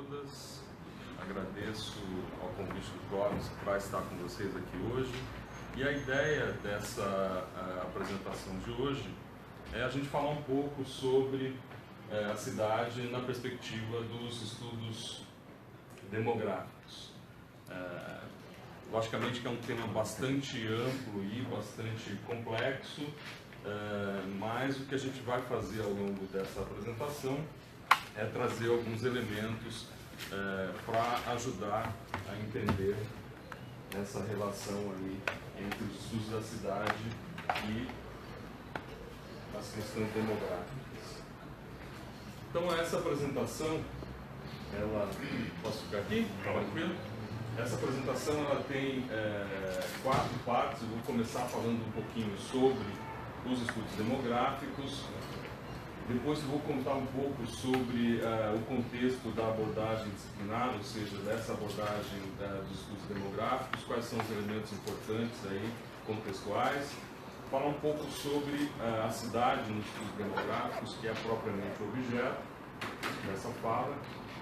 todas. Agradeço ao convite do Clóvis para estar com vocês aqui hoje. E a ideia dessa apresentação de hoje é a gente falar um pouco sobre a cidade na perspectiva dos estudos demográficos. Logicamente que é um tema bastante amplo e bastante complexo, mas o que a gente vai fazer ao longo dessa apresentação é trazer alguns elementos para ajudar a entender essa relação ali entre os estudos da cidade e as questões demográficas. Então essa apresentação, posso ficar aqui? Tranquilo? Essa apresentação ela tem 4 partes. Eu vou começar falando um pouquinho sobre os estudos demográficos. Depois eu vou contar um pouco sobre o contexto da abordagem disciplinar, ou seja, dessa abordagem dos estudos demográficos, quais são os elementos importantes aí, contextuais. Falar um pouco sobre a cidade nos estudos demográficos, que é propriamente o objeto dessa fala,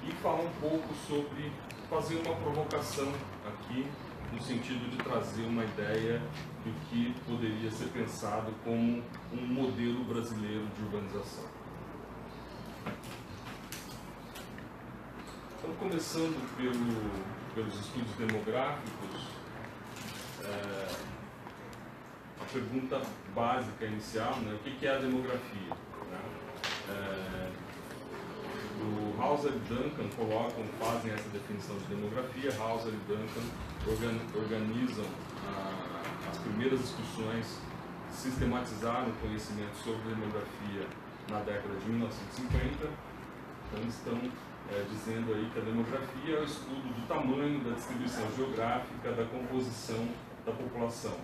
e falar um pouco sobre fazer uma provocação aqui, no sentido de trazer uma ideia do que poderia ser pensado como um modelo brasileiro de urbanização. Então, começando pelos estudos demográficos, a pergunta básica inicial, né, o que é a demografia? Né? O Hauser e Duncan fazem essa definição de demografia. Hauser e Duncan organizam as primeiras discussões, sistematizaram o conhecimento sobre demografia na década de 1950. Então estão dizendo aí que a demografia é o estudo do tamanho, da distribuição geográfica, da composição da população,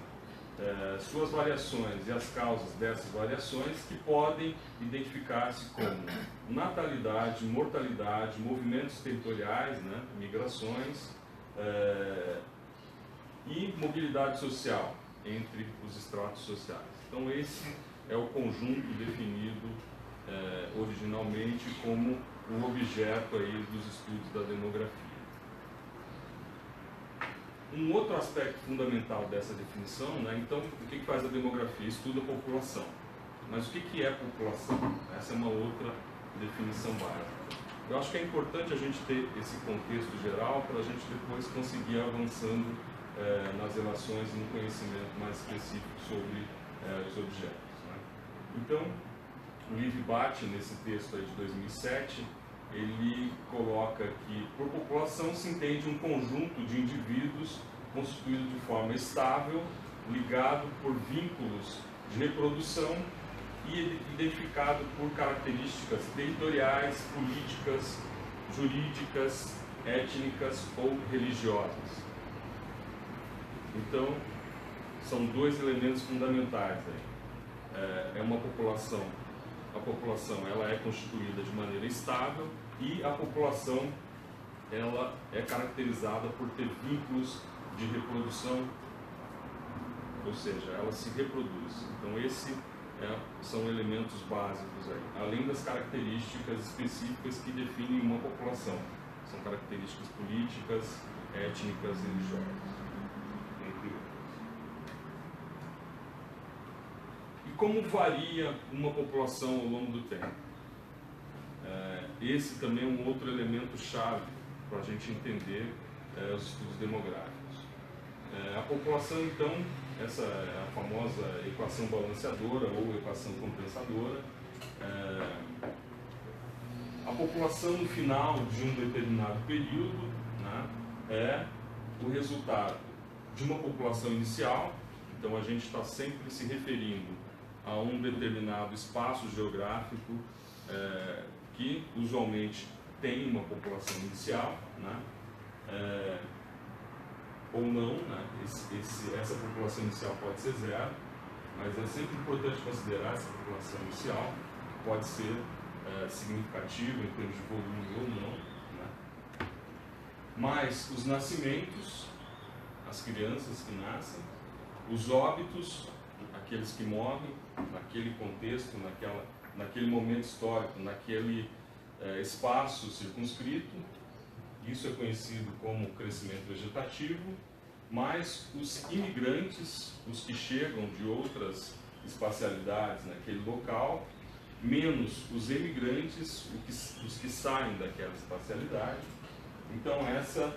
suas variações e as causas dessas variações, que podem identificar-se como natalidade, mortalidade, movimentos territoriais, né, migrações e mobilidade social entre os estratos sociais. Então esse é o conjunto definido originalmente como o objeto aí dos estudos da demografia. Um outro aspecto fundamental dessa definição, né, então, o que faz a demografia? Estuda a população. Mas o que é população? Essa é uma outra definição básica. Eu acho que é importante a gente ter esse contexto geral para a gente depois conseguir ir avançando nas relações e no conhecimento mais específico sobre os objetos. Né? Então, o Liv-Bhatt, nesse texto aí de 2007, ele coloca que por população se entende um conjunto de indivíduos constituído de forma estável, ligado por vínculos de reprodução e identificado por características territoriais, políticas, jurídicas, étnicas ou religiosas. Então, são 2 elementos fundamentais aí. A população ela é constituída de maneira estável e a população ela é caracterizada por ter vínculos de reprodução, ou seja, ela se reproduz. Então esses são elementos básicos aí, além das características específicas que definem uma população. São características políticas, étnicas e religiosas, entre outras. Como varia uma população ao longo do tempo? Esse também é um outro elemento chave para a gente entender os estudos demográficos. A população, então, essa é a famosa equação balanceadora ou equação compensadora. A população no final de um determinado período, né, é o resultado de uma população inicial. Então a gente está sempre se referindo a um determinado espaço geográfico que usualmente tem uma população inicial, né? Ou não, né? Essa população inicial pode ser 0, mas é sempre importante considerar essa população inicial, pode ser significativa em termos de volume ou não, né? Mas os nascimentos, as crianças que nascem, os óbitos, aqueles que morrem naquele contexto, naquele momento histórico, naquele espaço circunscrito, Isso é conhecido como crescimento vegetativo, mas os imigrantes, os que chegam de outras espacialidades naquele local, menos os emigrantes, os que saem daquela espacialidade. Então, essa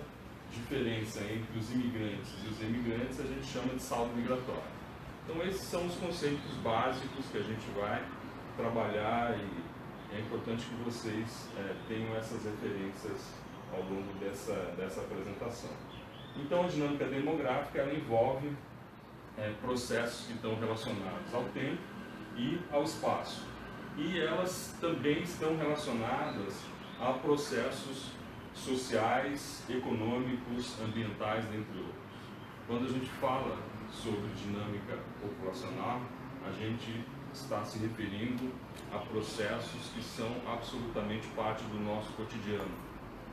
diferença entre os imigrantes e os emigrantes a gente chama de saldo migratório. Então, esses são os conceitos básicos que a gente vai trabalhar, e é importante que vocês tenham essas referências ao longo dessa apresentação. Então, a dinâmica demográfica ela envolve processos que estão relacionados ao tempo e ao espaço. E elas também estão relacionadas a processos sociais, econômicos, ambientais, dentre outros. Quando a gente fala sobre dinâmica populacional, a gente está se referindo a processos que são absolutamente parte do nosso cotidiano,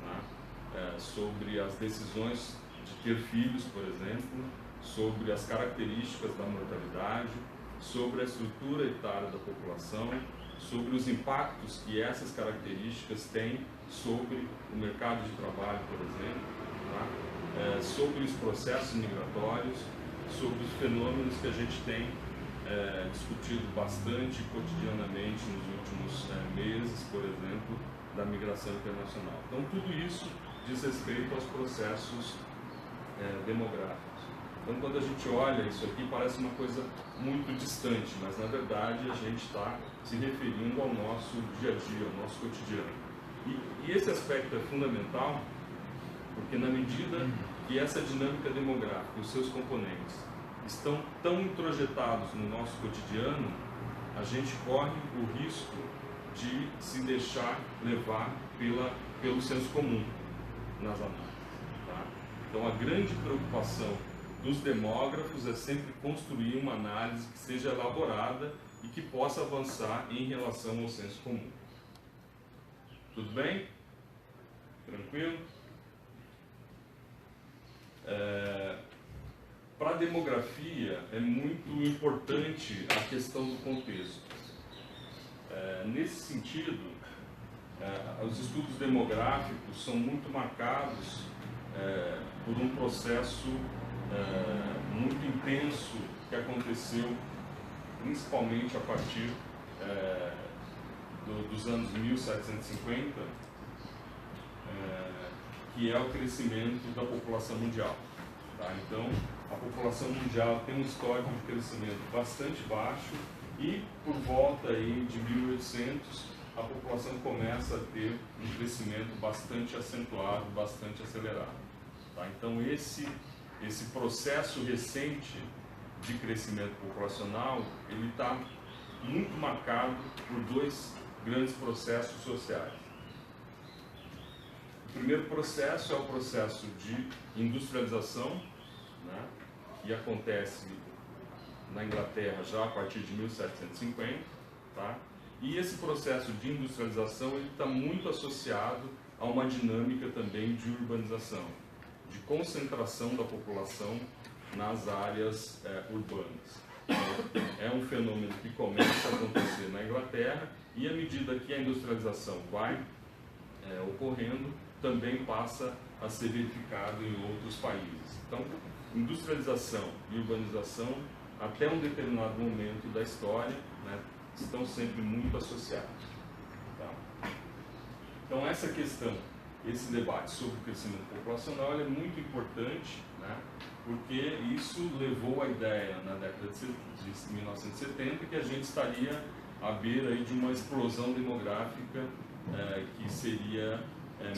né? Sobre as decisões de ter filhos, por exemplo, sobre as características da mortalidade, sobre a estrutura etária da população, sobre os impactos que essas características têm sobre o mercado de trabalho, por exemplo, tá? Sobre os processos migratórios, sobre os fenômenos que a gente tem discutido bastante cotidianamente nos últimos meses, por exemplo, da migração internacional. Então, tudo isso diz respeito aos processos demográficos. Então, quando a gente olha isso aqui, parece uma coisa muito distante, mas na verdade a gente está se referindo ao nosso dia a dia, ao nosso cotidiano. E esse aspecto é fundamental, porque na medida que essa dinâmica demográfica, os seus componentes, estão tão introjetados no nosso cotidiano, a gente corre o risco de se deixar levar pelo senso comum nas análises. Tá? Então, a grande preocupação dos demógrafos é sempre construir uma análise que seja elaborada e que possa avançar em relação ao senso comum. Tudo bem? Tranquilo? Para a demografia é muito importante a questão do contexto. Nesse sentido, os estudos demográficos são muito marcados por um processo muito intenso que aconteceu principalmente a partir dos anos 1750, que é o crescimento da população mundial. Tá? Então, a população mundial tem um histórico de crescimento bastante baixo e, por volta aí de 1800, a população começa a ter um crescimento bastante acentuado, bastante acelerado. Tá? Então, esse processo recente de crescimento populacional, ele está muito marcado por dois grandes processos sociais. O primeiro processo é o processo de industrialização, né, que acontece na Inglaterra já a partir de 1750, tá? E esse processo de industrialização ele está muito associado a uma dinâmica também de urbanização, de concentração da população nas áreas urbanas. É um fenômeno que começa a acontecer na Inglaterra e, à medida que a industrialização vai ocorrendo, também passa a ser verificado em outros países. Então, industrialização e urbanização, até um determinado momento da história, né, estão sempre muito associados. Tá? Então, essa questão, esse debate sobre o crescimento populacional é muito importante, né, porque isso levou à ideia, na década de 1970, que a gente estaria à beira aí de uma explosão demográfica que seria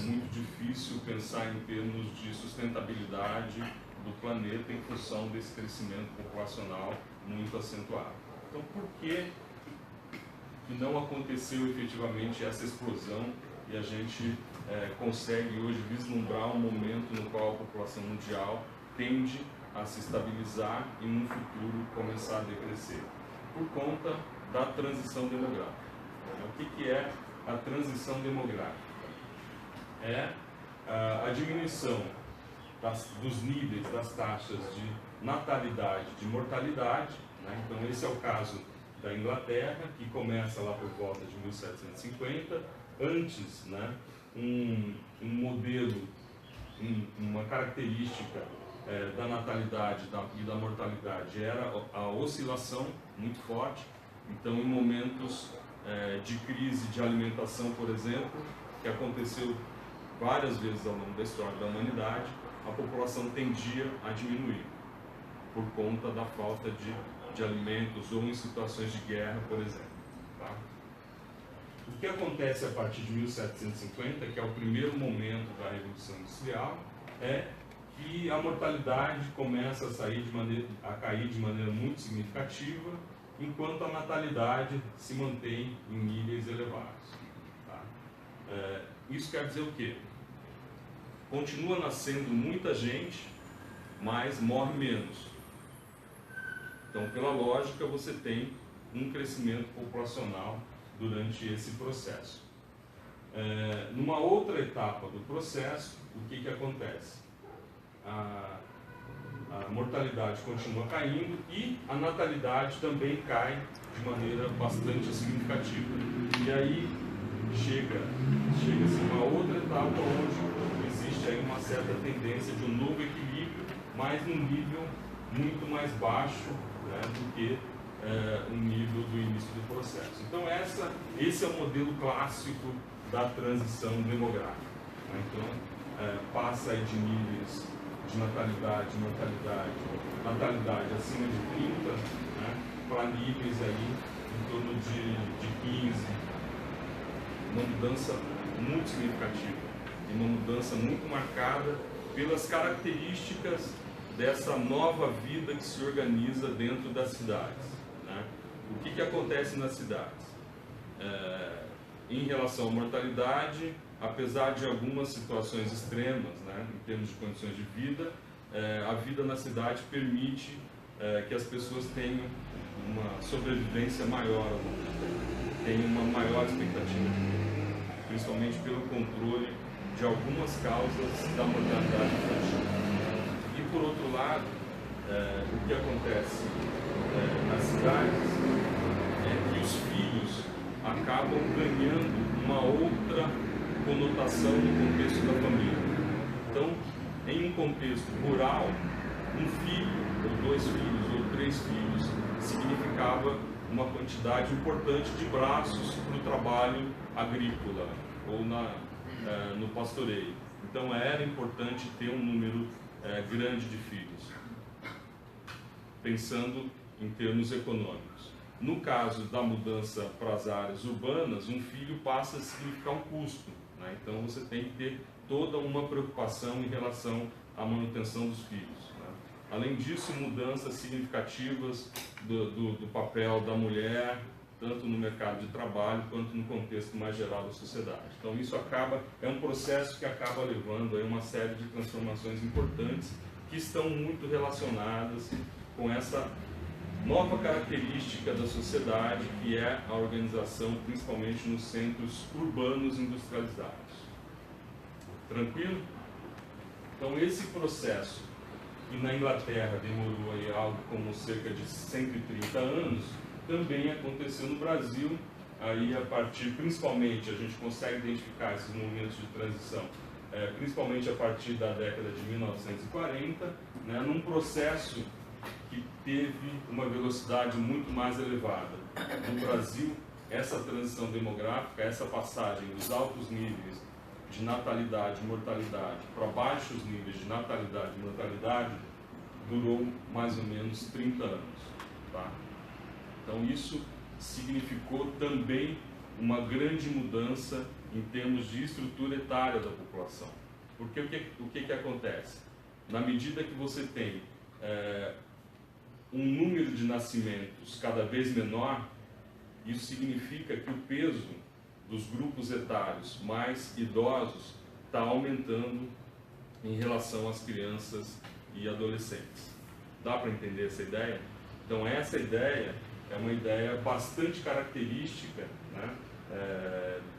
muito difícil pensar em termos de sustentabilidade do planeta em função desse crescimento populacional muito acentuado. Então, por que não aconteceu efetivamente essa explosão e a gente consegue hoje vislumbrar um momento no qual a população mundial tende a se estabilizar e no futuro começar a decrescer? Por conta da transição demográfica. O que é a transição demográfica? É a diminuição dos níveis das taxas de natalidade, de mortalidade, né? Então esse é o caso da Inglaterra, que começa lá por volta de 1750, antes, né, um modelo uma característica da natalidade e da mortalidade era a oscilação muito forte. Então, em momentos de crise de alimentação, por exemplo, que aconteceu várias vezes ao longo da história da humanidade, a população tendia a diminuir por conta da falta de alimentos ou em situações de guerra, por exemplo. Tá? O que acontece a partir de 1750, que é o primeiro momento da Revolução Industrial, é que a mortalidade começa a cair de maneira muito significativa, enquanto a natalidade se mantém em níveis elevados. Tá? Isso quer dizer o quê? Continua nascendo muita gente, mas morre menos. Então, pela lógica, você tem um crescimento populacional durante esse processo. Numa outra etapa do processo, o que acontece? A mortalidade continua caindo e a natalidade também cai de maneira bastante significativa. E aí chega-se a uma outra etapa onde existe aí uma certa tendência de um novo equilíbrio, mas num nível muito mais baixo, né, do que o nível do início do processo. Então esse é o modelo clássico da transição demográfica. Né? Então passa aí de níveis de natalidade acima de 30, né, para níveis aí em torno de 15. Uma mudança muito significativa e uma mudança muito marcada pelas características dessa nova vida que se organiza dentro das cidades. Né? O que acontece nas cidades? Em relação à mortalidade, apesar de algumas situações extremas, né, em termos de condições de vida, a vida na cidade permite que as pessoas tenham uma sobrevivência maior, tenham uma maior expectativa de vida, principalmente pelo controle de algumas causas da mortalidade infantil. E por outro lado, o que acontece nas cidades é que os filhos acabam ganhando uma outra conotação no contexto da família. Então, em um contexto rural, um filho, ou 2 filhos, ou 3 filhos, significava uma quantidade importante de braços para o trabalho agrícola, ou no pastoreio. Então, era importante ter um número grande de filhos, pensando em termos econômicos. No caso da mudança para as áreas urbanas, um filho passa a significar um custo. Né? Então você tem que ter toda uma preocupação em relação à manutenção dos filhos. Né? Além disso, mudanças significativas do papel da mulher, tanto no mercado de trabalho quanto no contexto mais geral da sociedade. Então isso é um processo que acaba levando a uma série de transformações importantes que estão muito relacionadas com essa nova característica da sociedade, que é a organização, principalmente nos centros urbanos industrializados. Tranquilo? Então, esse processo, que na Inglaterra demorou aí algo como cerca de 130 anos, também aconteceu no Brasil, aí a partir, principalmente, a gente consegue identificar esses momentos de transição, principalmente a partir da década de 1940, né, num processo que teve uma velocidade muito mais elevada. No Brasil, essa transição demográfica, essa passagem dos altos níveis de natalidade e mortalidade para baixos níveis de natalidade e mortalidade, durou mais ou menos 30 anos. Tá? Então isso significou também uma grande mudança em termos de estrutura etária da população. Porque o que acontece? Na medida que você tem um número de nascimentos cada vez menor, isso significa que o peso dos grupos etários mais idosos está aumentando em relação às crianças e adolescentes. Dá para entender essa ideia? Então essa ideia é uma ideia bastante característica, né,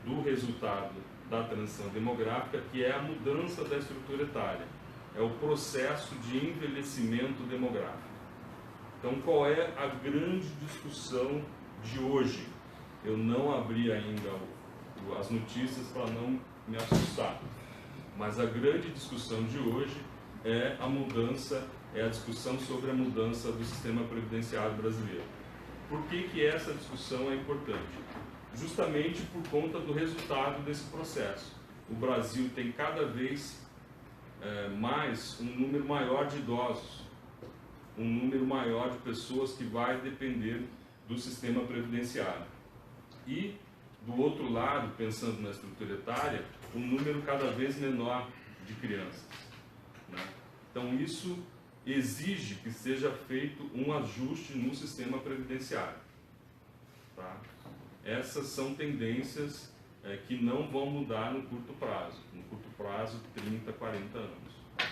do resultado da transição demográfica, que é a mudança da estrutura etária, é o processo de envelhecimento demográfico. Então, qual é a grande discussão de hoje? Eu não abri ainda as notícias para não me assustar, Mas a grande discussão de hoje é a discussão sobre a mudança do sistema previdenciário brasileiro. Por que essa discussão é importante? Justamente por conta do resultado desse processo. O Brasil tem cada vez mais um número maior de idosos, um número maior de pessoas que vai depender do sistema previdenciário. E, do outro lado, pensando na estrutura etária, um número cada vez menor de crianças, né? Então, isso exige que seja feito um ajuste no sistema previdenciário. Tá? Essas são tendências que não vão mudar no curto prazo. No curto prazo, 30, 40 anos. Tá?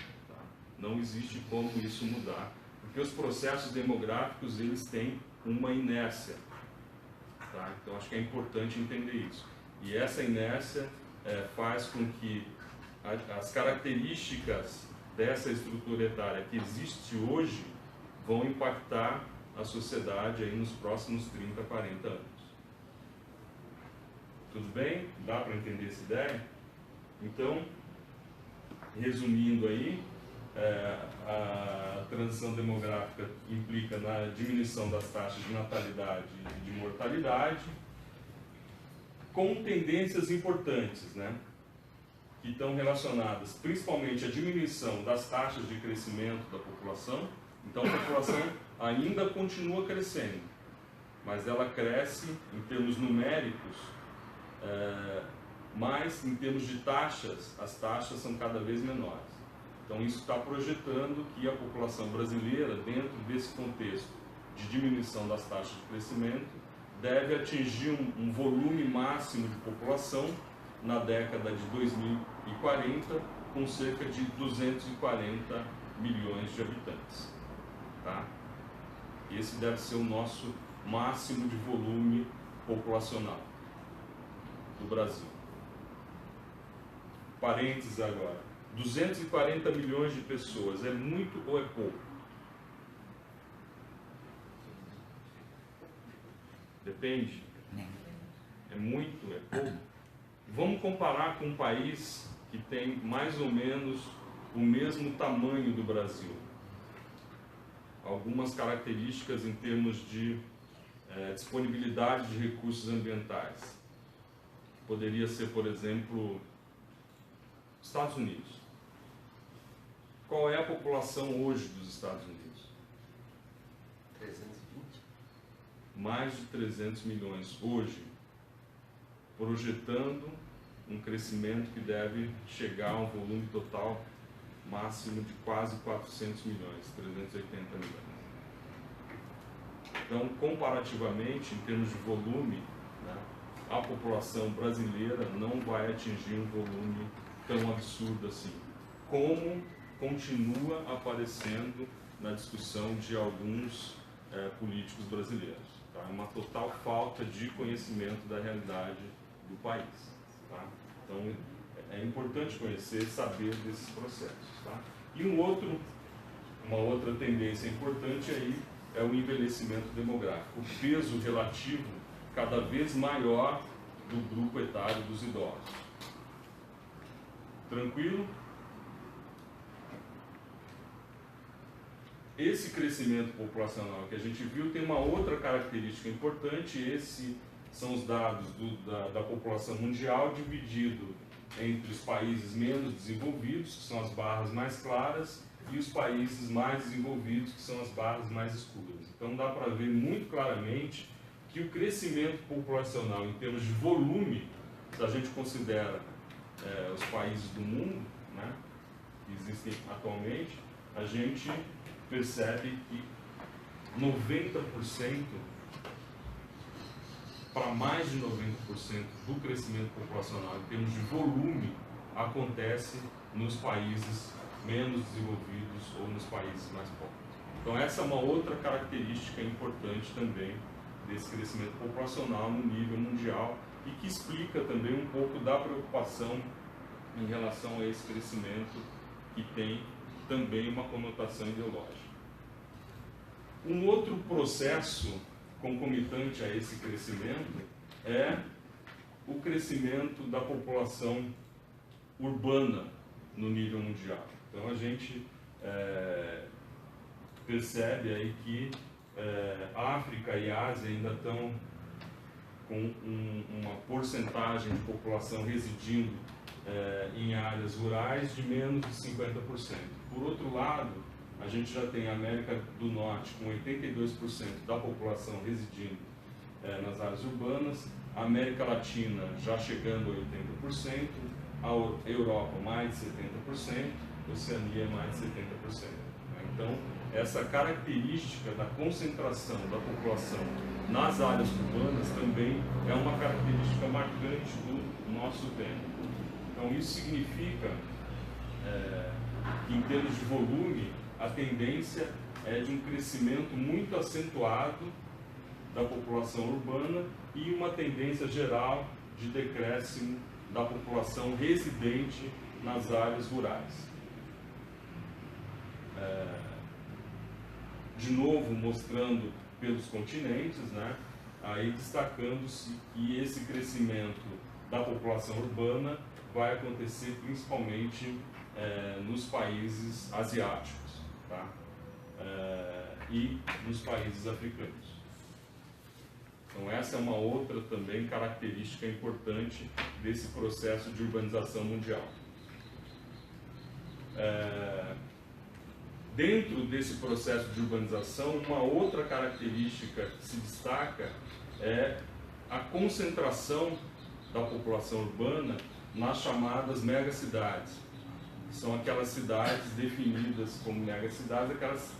Não existe como isso mudar, porque os processos demográficos eles têm uma inércia. Tá? Então, acho que é importante entender isso. E essa inércia faz com que as características dessa estrutura etária que existe hoje vão impactar a sociedade aí nos próximos 30, 40 anos. Tudo bem? Dá para entender essa ideia? Então, resumindo aí, a transição demográfica implica na diminuição das taxas de natalidade e de mortalidade, com tendências importantes, né? Que estão relacionadas principalmente à diminuição das taxas de crescimento da população. Então a população ainda continua crescendo, mas ela cresce em termos numéricos, mas em termos de taxas, as taxas são cada vez menores. Então isso está projetando que a população brasileira, dentro desse contexto de diminuição das taxas de crescimento, deve atingir um volume máximo de população na década de 2040, com cerca de 240 milhões de habitantes. Tá? Esse deve ser o nosso máximo de volume populacional do Brasil. Parênteses agora. 240 milhões de pessoas, é muito ou é pouco? Depende. É muito, é pouco? Vamos comparar com um país que tem mais ou menos o mesmo tamanho do Brasil. Algumas características em termos de disponibilidade de recursos ambientais. Poderia ser, por exemplo, Estados Unidos. Qual é a população hoje dos Estados Unidos? 320. Mais de 300 milhões hoje, projetando um crescimento que deve chegar a um volume total máximo de quase 400 milhões, 380 milhões. Então, comparativamente, em termos de volume, né, a população brasileira não vai atingir um volume tão absurdo assim, como continua aparecendo na discussão de alguns políticos brasileiros. Tá? Uma total falta de conhecimento da realidade do país. Tá? Então, é importante conhecer e saber desses processos. Tá? E uma outra tendência importante aí é o envelhecimento demográfico, o peso relativo cada vez maior do grupo etário dos idosos. Tranquilo? Esse crescimento populacional que a gente viu tem uma outra característica importante. Esses são os dados da população mundial dividido entre os países menos desenvolvidos, que são as barras mais claras, e os países mais desenvolvidos, que são as barras mais escuras. Então dá para ver muito claramente que o crescimento populacional em termos de volume, se a gente considera os países do mundo, né, que existem atualmente, a gente percebe que 90%, para mais de 90% do crescimento populacional em termos de volume, acontece nos países menos desenvolvidos ou nos países mais pobres. Então essa é uma outra característica importante também desse crescimento populacional no nível mundial e que explica também um pouco da preocupação em relação a esse crescimento que tem também uma conotação ideológica. Um outro processo concomitante a esse crescimento é o crescimento da população urbana no nível mundial. Então a gente percebe aí que África e Ásia ainda estão com uma porcentagem de população residindo em áreas rurais de menos de 50%. Por outro lado, a gente já tem a América do Norte com 82% da população residindo nas áreas urbanas, a América Latina já chegando a 80%, a Europa mais de 70%, a Oceania mais de 70%. Então, essa característica da concentração da população nas áreas urbanas também é uma característica marcante do nosso tempo. Então, isso significa que, em termos de volume, a tendência é de um crescimento muito acentuado da população urbana e uma tendência geral de decréscimo da população residente nas áreas rurais. De novo, mostrando pelos continentes, né? Aí destacando-se que esse crescimento da população urbana vai acontecer principalmente nos países asiáticos, tá? E nos países africanos. Então essa é uma outra também característica importante desse processo de urbanização mundial. Dentro desse processo de urbanização, uma outra característica que se destaca é a concentração da população urbana nas chamadas megacidades. São aquelas cidades definidas como megacidades, aquelas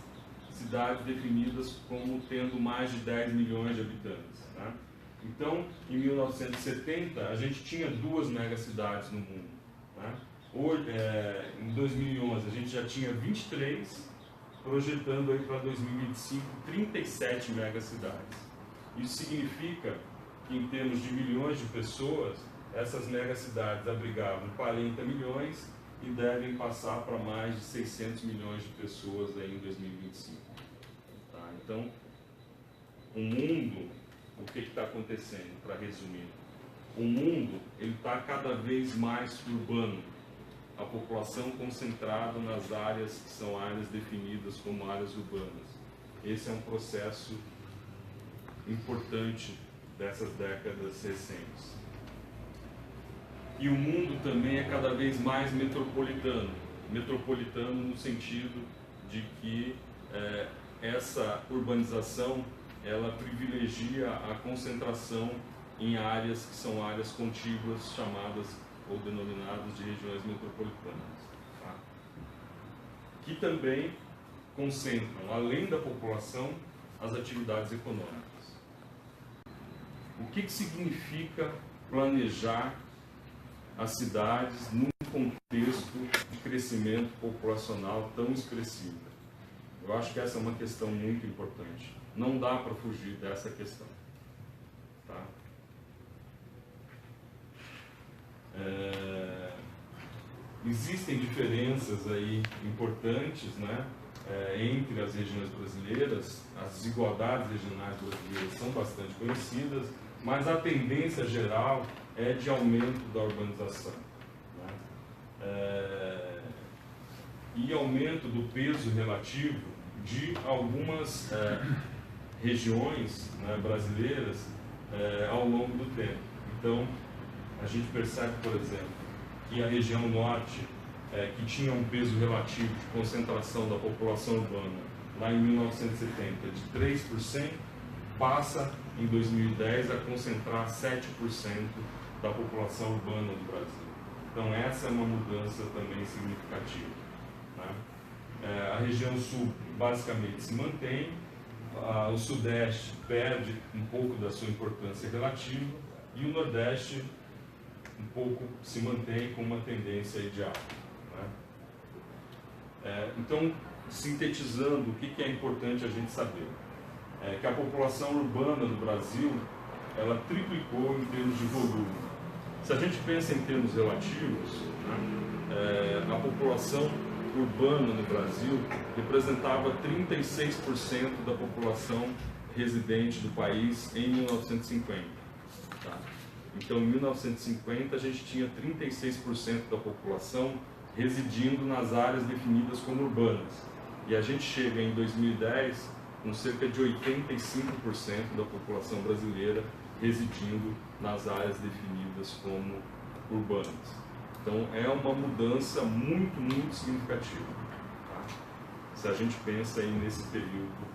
cidades definidas como tendo mais de 10 milhões de habitantes. Né? Então, em 1970, a gente tinha 2 megacidades no mundo. Né? Hoje, em 2011, a gente já tinha 23, projetando aí para 2025 37 megacidades. Isso significa que, em termos de milhões de pessoas, essas megacidades abrigavam 40 milhões e devem passar para mais de 600 milhões de pessoas aí em 2025. Tá? Então, o mundo, o que está acontecendo, para resumir? O mundo está cada vez mais urbano. A população concentrada nas áreas que são áreas definidas como áreas urbanas. Esse é um processo importante dessas décadas recentes. E o mundo também é cada vez mais metropolitano. Metropolitano no sentido de que essa urbanização ela privilegia a concentração em áreas que são áreas contíguas, chamadas ou denominadas de regiões metropolitanas, tá? Que também concentram, além da população, as atividades econômicas. O que significa planejar as cidades num contexto de crescimento populacional tão expressivo? Eu acho que essa é uma questão muito importante. Não dá para fugir dessa questão. Tá? Existem diferenças aí importantes, né, entre as regiões brasileiras. As desigualdades regionais brasileiras são bastante conhecidas, mas a tendência geral é de aumento da urbanização, né? E aumento do peso relativo de algumas regiões, né, brasileiras ao longo do tempo. Então, a gente percebe, por exemplo, que a região norte, que tinha um peso relativo de concentração da população urbana lá em 1970 de 3%, passa em 2010 a concentrar 7% da população urbana do Brasil. Então essa é uma mudança também significativa, né? A região sul basicamente se mantém, o sudeste perde um pouco da sua importância relativa e o nordeste um pouco se mantém com uma tendência ideal, né? Então, sintetizando, o que é importante a gente saber? É que a população urbana do Brasil, ela triplicou em termos de volume. Se a gente pensa em termos relativos, né, a população urbana no Brasil representava 36% da população residente do país em 1950. Tá? Então, em 1950, a gente tinha 36% da população residindo nas áreas definidas como urbanas. E a gente chega em 2010 com cerca de 85% da população brasileira residindo nas áreas definidas como urbanas. Então é uma mudança muito, muito significativa, tá? Se a gente pensa aí nesse período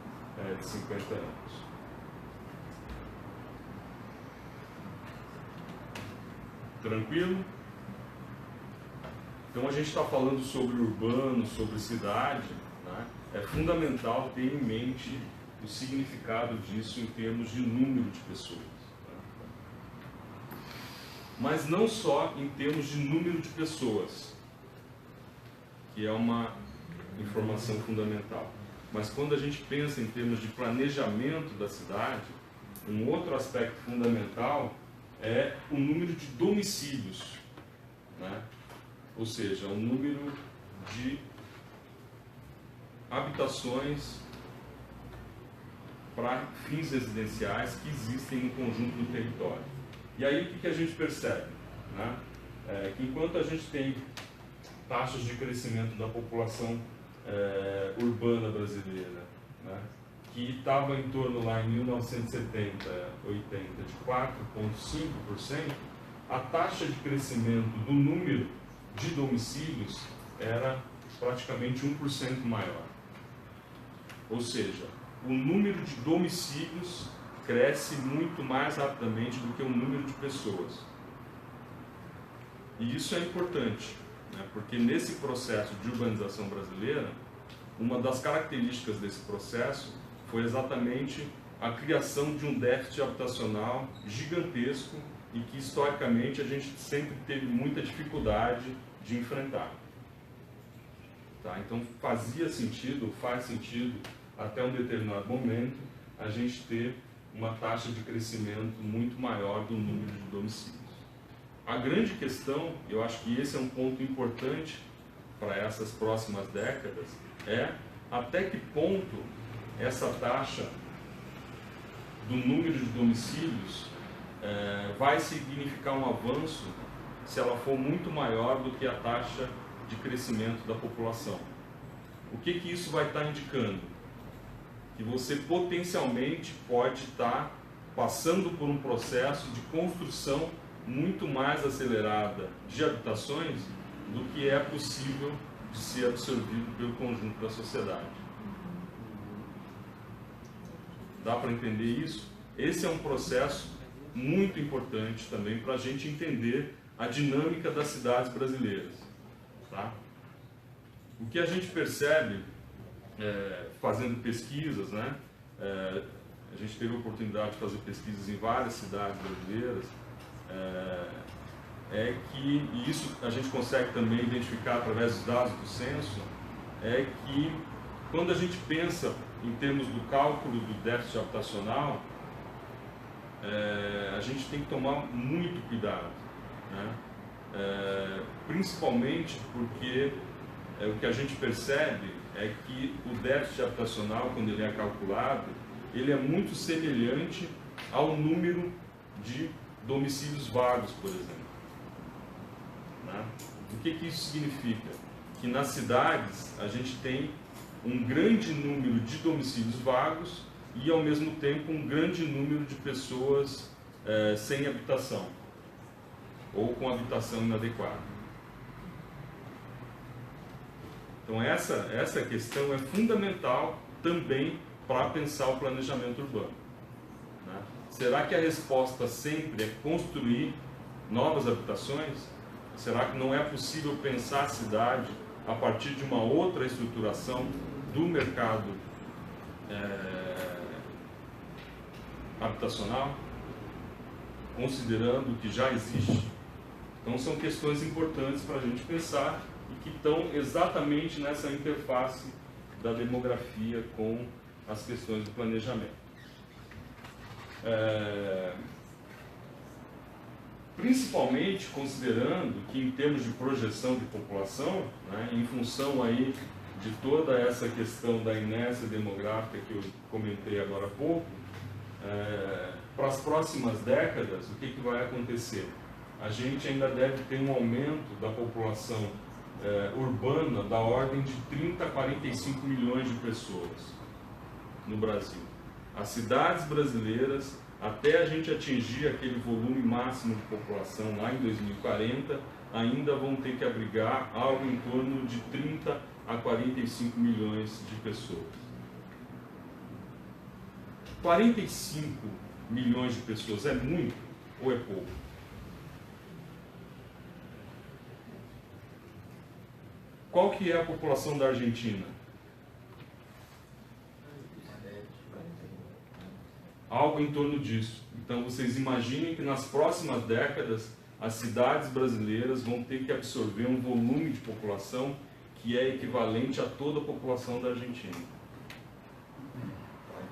de 50 anos. Tranquilo? Então a gente está falando sobre urbano, sobre cidade, né? É fundamental ter em mente o significado disso em termos de número de pessoas. Tá? Mas não só em termos de número de pessoas, que é uma informação fundamental. Mas quando a gente pensa em termos de planejamento da cidade, um outro aspecto fundamental é o número de domicílios, né? Ou seja, o número de habitações para fins residenciais que existem no conjunto do território. E aí o que a gente percebe? Né? Que enquanto a gente tem taxas de crescimento da população urbana brasileira, né, que estava em torno lá em 1970, 80 de 4,5%, a taxa de crescimento do número de domicílios era praticamente 1% maior. Ou seja, o número de domicílios cresce muito mais rapidamente do que o número de pessoas. E isso é importante, né? Porque nesse processo de urbanização brasileira, uma das características desse processo foi exatamente a criação de um déficit habitacional gigantesco e que historicamente a gente sempre teve muita dificuldade de enfrentar. Tá? Então fazia sentido, faz sentido, até um determinado momento, a gente ter uma taxa de crescimento muito maior do número de domicílios. A grande questão, eu acho que esse é um ponto importante para essas próximas décadas, é até que ponto essa taxa do número de domicílios vai significar um avanço se ela for muito maior do que a taxa de crescimento da população. O que isso vai estar indicando? Que você potencialmente pode estar passando por um processo de construção muito mais acelerada de habitações do que é possível de ser absorvido pelo conjunto da sociedade. Dá para entender isso? Esse é um processo muito importante também para a gente entender a dinâmica das cidades brasileiras. Tá? O que a gente percebe fazendo pesquisas, né? A gente teve a oportunidade de fazer pesquisas em várias cidades brasileiras, é que, e isso a gente consegue também identificar através dos dados do censo, é que quando a gente pensa em termos do cálculo do déficit habitacional, a gente tem que tomar muito cuidado, né? Principalmente porque o que a gente percebe é que o déficit habitacional, quando ele é calculado, ele é muito semelhante ao número de domicílios vagos, por exemplo. Né? O que isso significa? Que nas cidades a gente tem um grande número de domicílios vagos e, ao mesmo tempo, um grande número de pessoas sem habitação ou com habitação inadequada. Então essa questão é fundamental também para pensar o planejamento urbano. Né? Será que a resposta sempre é construir novas habitações? Será que não é possível pensar a cidade a partir de uma outra estruturação do mercado habitacional, considerando o que já existe? Então são questões importantes para a gente pensar e que estão exatamente nessa interface da demografia com as questões do planejamento. Principalmente considerando que, em termos de projeção de população, né, em função aí de toda essa questão da inércia demográfica que eu comentei agora há pouco, para as próximas décadas, o que vai acontecer? A gente ainda deve ter um aumento da população urbana da ordem de 30 a 45 milhões de pessoas no Brasil. As cidades brasileiras, até a gente atingir aquele volume máximo de população lá em 2040, ainda vão ter que abrigar algo em torno de 30 a 45 milhões de pessoas. 45 milhões de pessoas é muito ou é pouco? Qual que é a população da Argentina? Algo em torno disso. Então vocês imaginem que nas próximas décadas as cidades brasileiras vão ter que absorver um volume de população que é equivalente a toda a população da Argentina.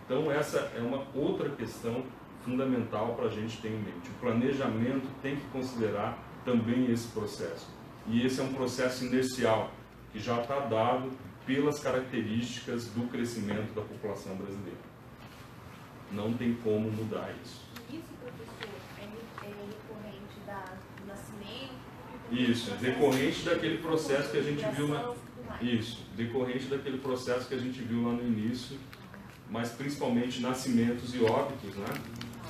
Então essa é uma outra questão fundamental para a gente ter em mente. O planejamento tem que considerar também esse processo. E esse é um processo inercial, que já está dado pelas características do crescimento da população brasileira. Não tem como mudar isso. Isso, professor, é decorrente do nascimento? Isso, decorrente daquele processo que a gente viu Isso, decorrente daquele processo que a gente viu lá no início, mas principalmente nascimentos e óbitos, né?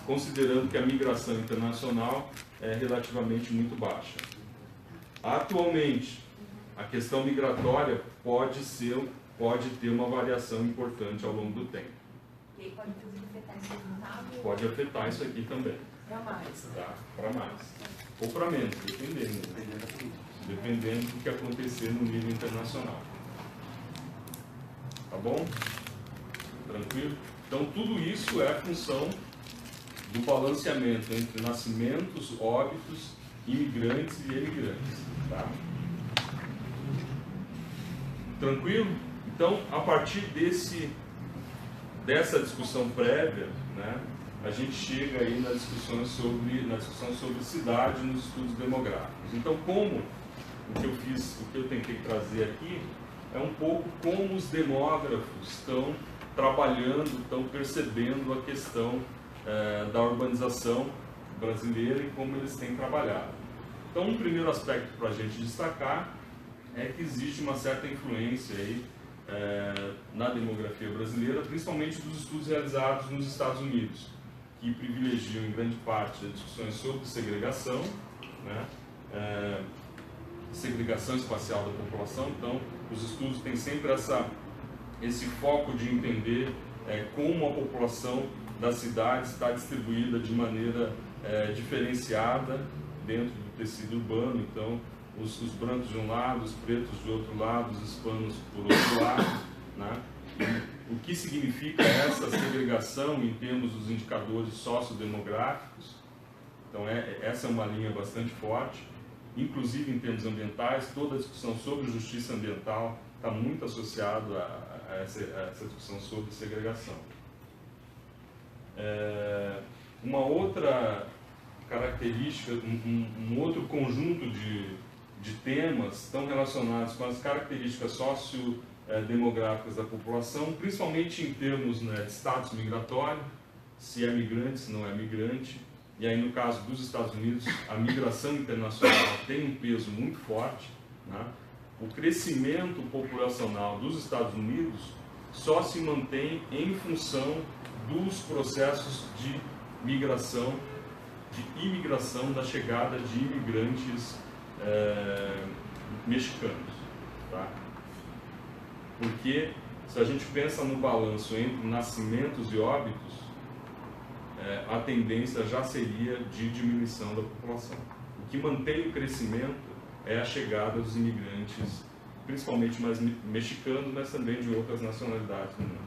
Considerando que a migração internacional é relativamente muito baixa. Atualmente, a questão migratória pode ter uma variação importante ao longo do tempo. E aí pode afetar esse resultado? Pode afetar isso aqui também. Para mais. Tá? Para mais. Ou para menos, dependendo. Né? Dependendo do que acontecer no nível internacional. Tá bom? Tranquilo? Então tudo isso é função do balanceamento entre nascimentos, óbitos, imigrantes e emigrantes. Tá? Tranquilo? Então, a partir dessa discussão prévia, né, a gente chega aí na discussão sobre cidade nos estudos demográficos. Então, o que eu tentei trazer aqui é um pouco como os demógrafos estão trabalhando, estão percebendo a questão da urbanização brasileira e como eles têm trabalhado. Então, um primeiro aspecto para a gente destacar é que existe uma certa influência aí na demografia brasileira, principalmente dos estudos realizados nos Estados Unidos, que privilegiam em grande parte as discussões sobre segregação, né? Segregação espacial da população. Então, os estudos têm sempre esse foco de entender como a população das cidades está distribuída de maneira diferenciada dentro do tecido urbano. Então, os brancos de um lado, os pretos de outro lado, os hispanos por outro lado, né? O que significa essa segregação em termos dos indicadores sociodemográficos? Então, essa é uma linha bastante forte, inclusive em termos ambientais. Toda a discussão sobre justiça ambiental está muito associada a essa discussão sobre segregação. Uma outra característica, um outro conjunto de temas estão relacionados com as características sociodemográficas da população, principalmente em termos, né, de status migratório, se é migrante, se não é migrante. E aí, no caso dos Estados Unidos, a migração internacional tem um peso muito forte, né? O crescimento populacional dos Estados Unidos só se mantém em função dos processos de migração, de imigração, da chegada de imigrantes mexicanos, tá? Porque se a gente pensa no balanço entre nascimentos e óbitos, a tendência já seria de diminuição da população. O que mantém o crescimento é a chegada dos imigrantes, principalmente mais mexicanos, mas também de outras nacionalidades no mundo,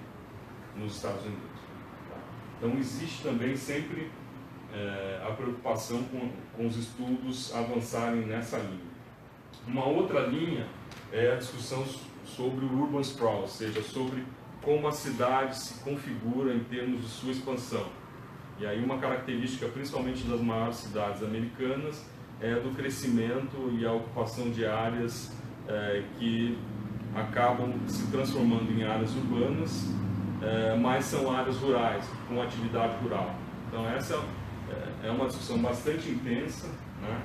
nos Estados Unidos. Tá? Então existe também sempre a preocupação com os estudos avançarem nessa linha. Uma outra linha é a discussão sobre o urban sprawl, ou seja, sobre como a cidade se configura em termos de sua expansão. E aí uma característica, principalmente das maiores cidades americanas, é do crescimento e a ocupação de áreas que acabam se transformando em áreas urbanas, mas são áreas rurais, com atividade rural. Então essa é uma discussão bastante intensa, né?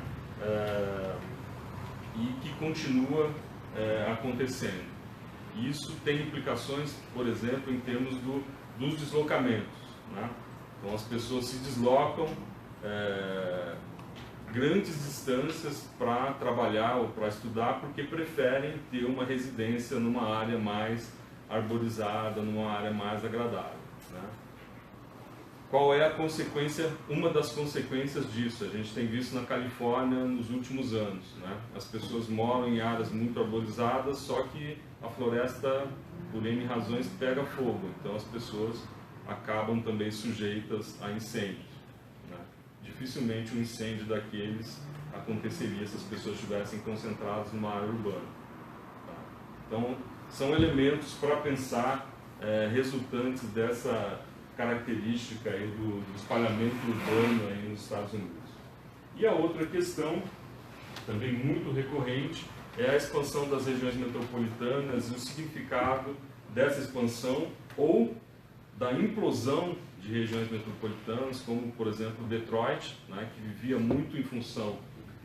E que continua acontecendo. E isso tem implicações, por exemplo, em termos dos deslocamentos, né? Então as pessoas se deslocam grandes distâncias para trabalhar ou para estudar porque preferem ter uma residência numa área mais arborizada, numa área mais agradável, né? Qual é a consequência? Uma das consequências disso, a gente tem visto na Califórnia nos últimos anos, né? As pessoas moram em áreas muito arborizadas, só que a floresta, por N razões, pega fogo. Então as pessoas acabam também sujeitas a incêndios, né? Dificilmente um incêndio daqueles aconteceria se as pessoas estivessem concentradas numa área urbana, tá? Então são elementos para pensar resultantes dessa característica aí do espalhamento urbano aí nos Estados Unidos. E a outra questão, também muito recorrente, é a expansão das regiões metropolitanas e o significado dessa expansão ou da implosão de regiões metropolitanas, como por exemplo Detroit, né, que vivia muito em função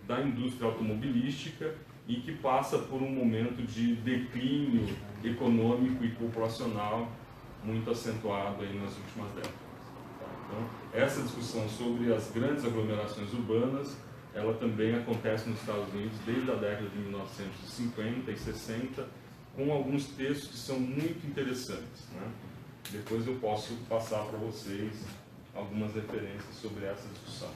da indústria automobilística e que passa por um momento de declínio econômico e populacional muito acentuado aí nas últimas décadas. Então, essa discussão sobre as grandes aglomerações urbanas, ela também acontece nos Estados Unidos desde a década de 1950 e 60, com alguns textos que são muito interessantes, né? Depois eu posso passar para vocês algumas referências sobre essa discussão.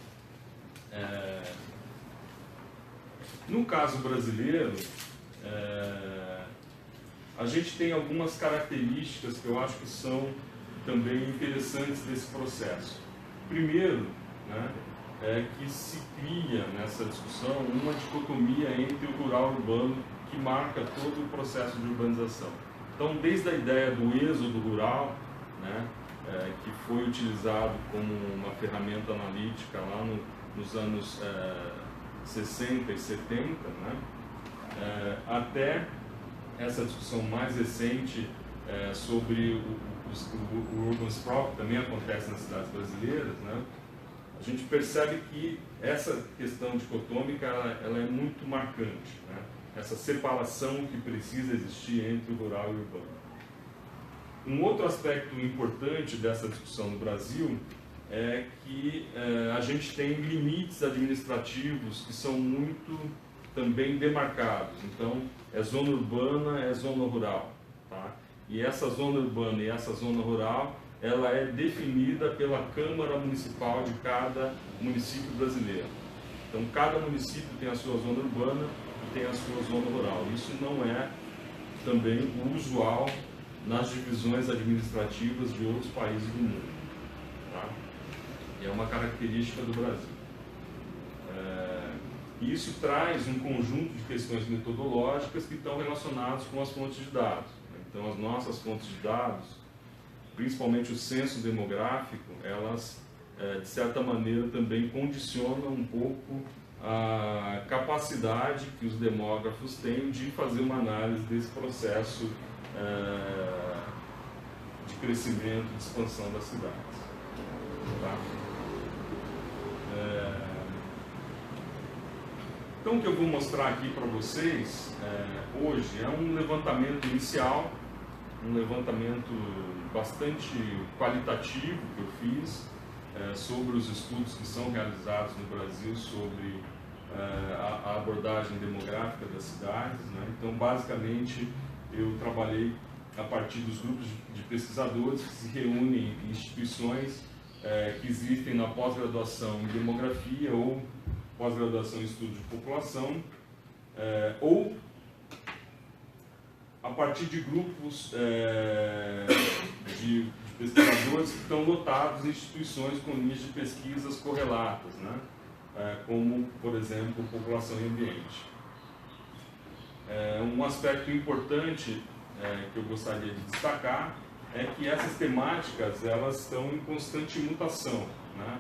No caso brasileiro, a gente tem algumas características que eu acho que são também interessantes desse processo. Primeiro, né, é que se cria nessa discussão uma dicotomia entre o rural e o urbano que marca todo o processo de urbanização. Então, desde a ideia do êxodo rural, né, que foi utilizado como uma ferramenta analítica lá nos anos 60 e 70, né, até essa discussão mais recente sobre o urban sprawl, que também acontece nas cidades brasileiras, né, a gente percebe que essa questão dicotômica ela é muito marcante, né, essa separação que precisa existir entre o rural e o urbano. Um outro aspecto importante dessa discussão no Brasil é que a gente tem limites administrativos que são muito também demarcados. Então, é zona urbana, é zona rural, tá? E essa zona urbana e essa zona rural, ela é definida pela Câmara Municipal de cada município brasileiro. Então, cada município tem a sua zona urbana e tem a sua zona rural. Isso não é também o usual nas divisões administrativas de outros países do mundo, tá? E é uma característica do Brasil. Isso traz um conjunto de questões metodológicas que estão relacionadas com as fontes de dados. Então, as nossas fontes de dados, principalmente o censo demográfico, elas, de certa maneira, também condicionam um pouco a capacidade que os demógrafos têm de fazer uma análise desse processo de crescimento e de expansão das cidades. Tá? Então, o que eu vou mostrar aqui para vocês hoje é um levantamento inicial, um levantamento bastante qualitativo que eu fiz sobre os estudos que são realizados no Brasil sobre a abordagem demográfica das cidades, né? Então, basicamente, eu trabalhei a partir dos grupos de pesquisadores que se reúnem em instituições que existem na pós-graduação em demografia ou pós-graduação em estudo de população, ou a partir de grupos de pesquisadores que estão lotados em instituições com linhas de pesquisas correlatas, né? Como, por exemplo, população e ambiente. Um aspecto importante que eu gostaria de destacar é que essas temáticas elas estão em constante mutação, né?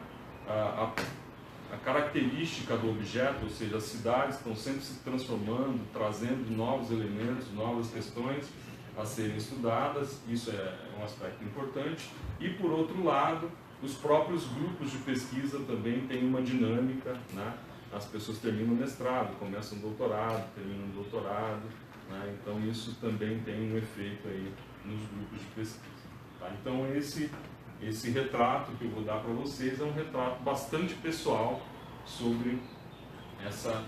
A característica do objeto, ou seja, as cidades estão sempre se transformando, trazendo novos elementos, novas questões a serem estudadas, isso é um aspecto importante. E, por outro lado, os próprios grupos de pesquisa também têm uma dinâmica, né? As pessoas terminam o mestrado, começam o doutorado, terminam o doutorado, né? Então isso também tem um efeito aí nos grupos de pesquisa. Tá? Então esse retrato que eu vou dar para vocês é um retrato bastante pessoal sobre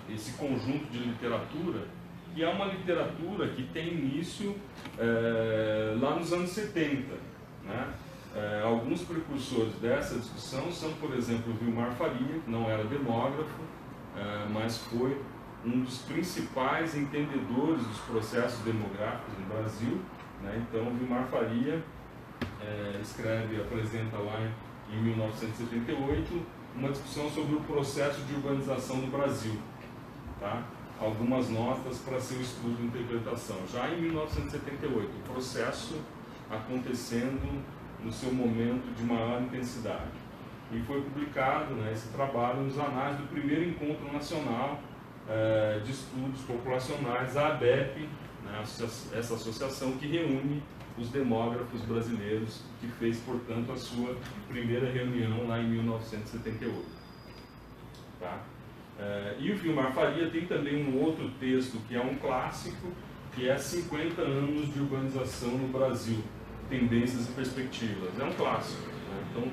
esse conjunto de literatura, que é uma literatura que tem início lá nos anos 70. Né? Alguns precursores dessa discussão são, por exemplo, Vilmar Faria, que não era demógrafo, mas foi um dos principais entendedores dos processos demográficos no Brasil. Né? Então, Vilmar Faria apresenta lá em 1978 uma discussão sobre o processo de urbanização do Brasil. Tá? Algumas notas para seu estudo e interpretação. Já em 1978, o processo acontecendo no seu momento de maior intensidade. E foi publicado, né, esse trabalho nos anais do primeiro Encontro Nacional de Estudos Populacionais, a ABEP, né, essa associação que reúne os demógrafos brasileiros, que fez, portanto, a sua primeira reunião lá em 1978. Tá? E o Vilmar Faria tem também um outro texto que é um clássico, que é 50 anos de urbanização no Brasil, tendências e perspectivas. É um clássico. Né? Então,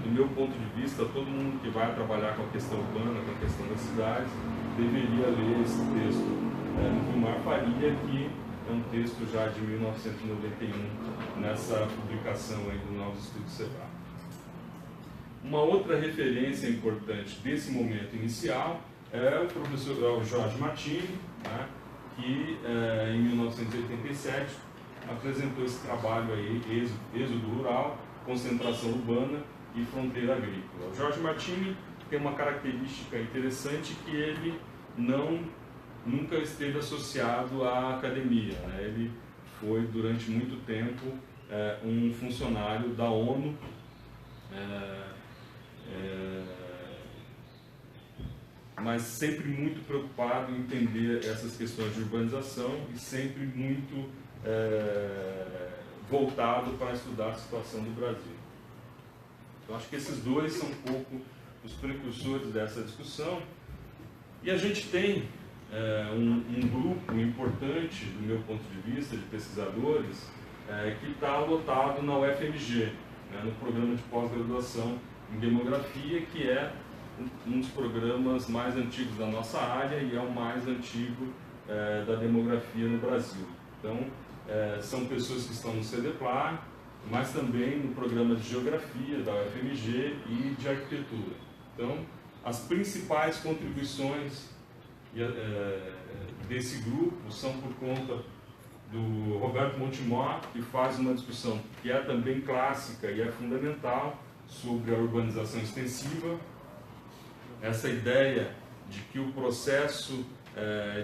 do meu ponto de vista, todo mundo que vai trabalhar com a questão urbana, com a questão das cidades, deveria ler esse texto do Vilmar Faria, que é um texto já de 1991, nessa publicação aí do Novos Estudos Sebrae. Uma outra referência importante desse momento inicial é o professor Jorge Martini, né, que em 1987 apresentou esse trabalho aí, Êxodo Rural, Concentração Urbana e Fronteira Agrícola. O Jorge Martini tem uma característica interessante, que ele nunca esteve associado à academia. Né? Ele foi, durante muito tempo, um funcionário da ONU, mas sempre muito preocupado em entender essas questões de urbanização e sempre muito voltado para estudar a situação do Brasil. Então, acho que esses dois são um pouco os precursores dessa discussão. E a gente tem um grupo importante, do meu ponto de vista, de pesquisadores, que está lotado na UFMG, né, no programa de pós-graduação em demografia, que é um dos programas mais antigos da nossa área e é o mais antigo da demografia no Brasil. Então, são pessoas que estão no CEDEPLAR, mas também no programa de geografia da UFMG e de arquitetura. Então, as principais contribuições desse grupo são por conta do Roberto Montemor, que faz uma discussão que é também clássica e é fundamental sobre a urbanização extensiva, essa ideia de que o processo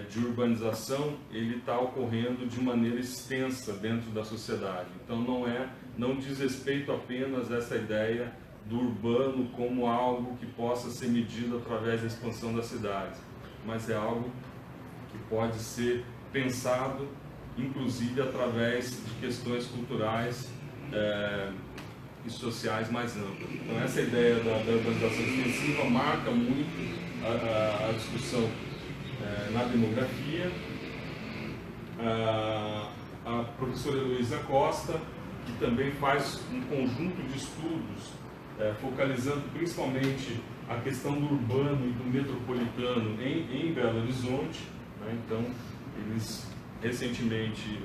de urbanização ele está ocorrendo de maneira extensa dentro da sociedade. Então não diz respeito apenas a essa ideia do urbano como algo que possa ser medido através da expansão das cidades, mas é algo que pode ser pensado, inclusive através de questões culturais e sociais mais amplas. Então essa ideia da urbanização extensiva marca muito a discussão na demografia. A professora Heloísa Costa, que também faz um conjunto de estudos focalizando principalmente a questão do urbano e do metropolitano em Belo Horizonte. Né? Então, eles recentemente,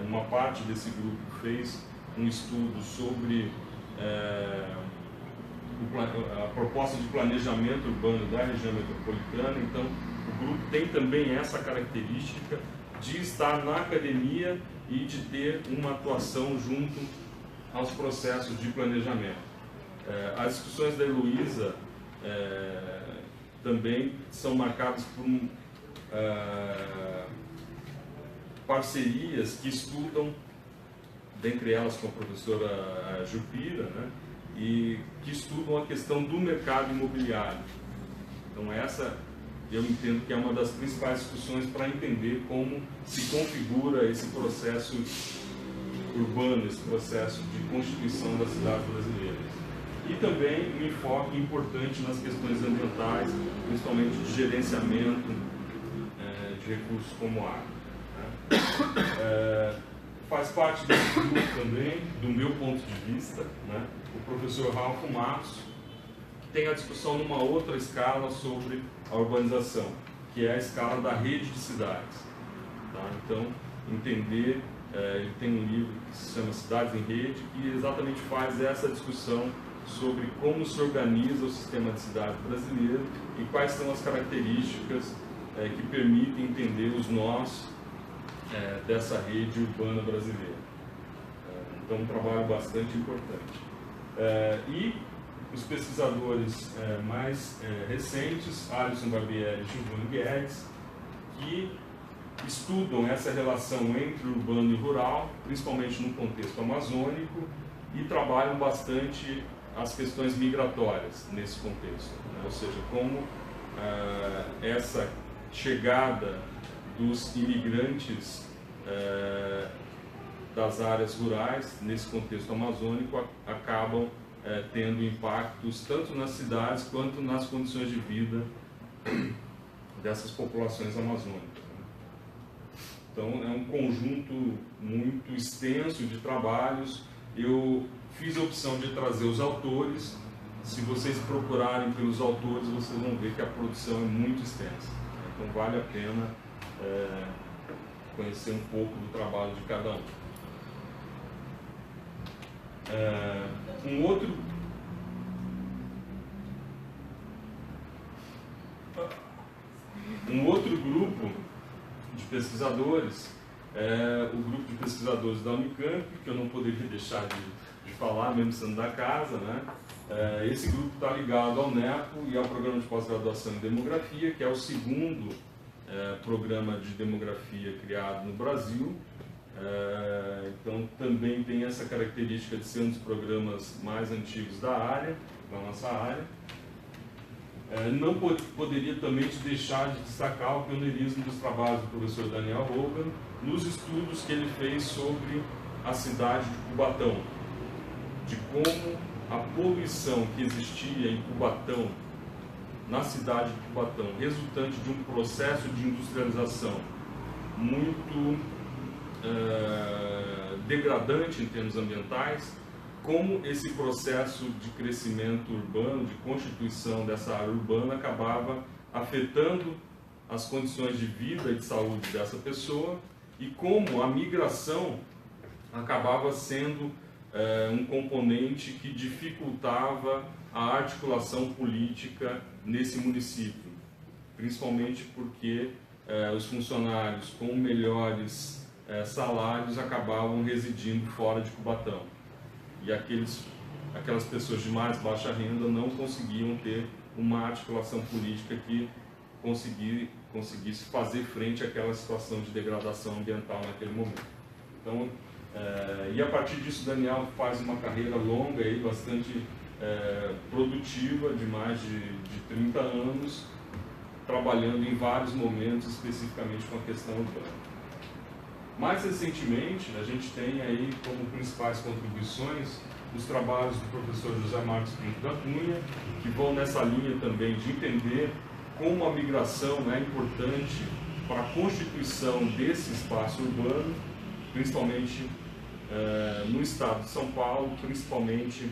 uma parte desse grupo fez um estudo sobre a proposta de planejamento urbano da região metropolitana. Então, o grupo tem também essa característica de estar na academia e de ter uma atuação junto aos processos de planejamento. As discussões da Heloísa também são marcadas por parcerias que estudam, dentre elas com a professora Jupira, né, e que estudam a questão do mercado imobiliário. Então essa eu entendo que é uma das principais discussões para entender como se configura esse processo urbano, esse processo de constituição das cidades brasileiras. E também um enfoque importante nas questões ambientais, principalmente de gerenciamento de recursos como água. né? Faz parte desse grupo também, do meu ponto de vista, né? O professor Ralph Matos, que tem a discussão numa outra escala sobre a urbanização, que é a escala da rede de cidades. Tá? Então, entender, ele tem um livro que se chama Cidades em Rede, que exatamente faz essa discussão sobre como se organiza o sistema de cidades brasileiro e quais são as características que permitem entender os nós dessa rede urbana brasileira. Então, um trabalho bastante importante. E os pesquisadores mais recentes, Alisson Barbieri e Giovanni Guedes, que estudam essa relação entre urbano e rural, principalmente no contexto amazônico, e trabalham bastante as questões migratórias nesse contexto, né? Ou seja, como essa chegada dos imigrantes das áreas rurais, nesse contexto amazônico, acabam tendo impactos tanto nas cidades quanto nas condições de vida dessas populações amazônicas. Então, é um conjunto muito extenso de trabalhos. Eu fiz a opção de trazer os autores. Se vocês procurarem pelos autores, vocês vão ver que a produção é muito extensa. Então, vale a pena conhecer um pouco do trabalho de cada um. Um outro grupo de pesquisadores é o grupo de pesquisadores da Unicamp, que eu não poderia deixar de falar, mesmo sendo da casa, né? Esse grupo está ligado ao NEPO e ao Programa de Pós-Graduação em Demografia, que é o segundo programa de demografia criado no Brasil. Então, também tem essa característica de ser um dos programas mais antigos da área, da nossa área. Não poderia também deixar de destacar o pioneirismo dos trabalhos do professor Daniel Hogan nos estudos que ele fez sobre a cidade de Cubatão, de como a poluição que existia em Cubatão, na cidade de Cubatão, resultante de um processo de industrialização muito degradante em termos ambientais, como esse processo de crescimento urbano, de constituição dessa área urbana, acabava afetando as condições de vida e de saúde dessa pessoa, e como a migração acabava sendo um componente que dificultava a articulação política nesse município, principalmente porque os funcionários com melhores salários acabavam residindo fora de Cubatão. E aquelas pessoas de mais baixa renda não conseguiam ter uma articulação política que conseguisse fazer frente àquela situação de degradação ambiental naquele momento. Então, e a partir disso, Daniel faz uma carreira longa e bastante produtiva, de mais de 30 anos, trabalhando em vários momentos, especificamente com a questão urbana. Mais recentemente, a gente tem aí como principais contribuições os trabalhos do professor José Marcos Pinto da Cunha, que vão nessa linha também de entender como a migração é importante para a constituição desse espaço urbano, principalmente no estado de São Paulo, principalmente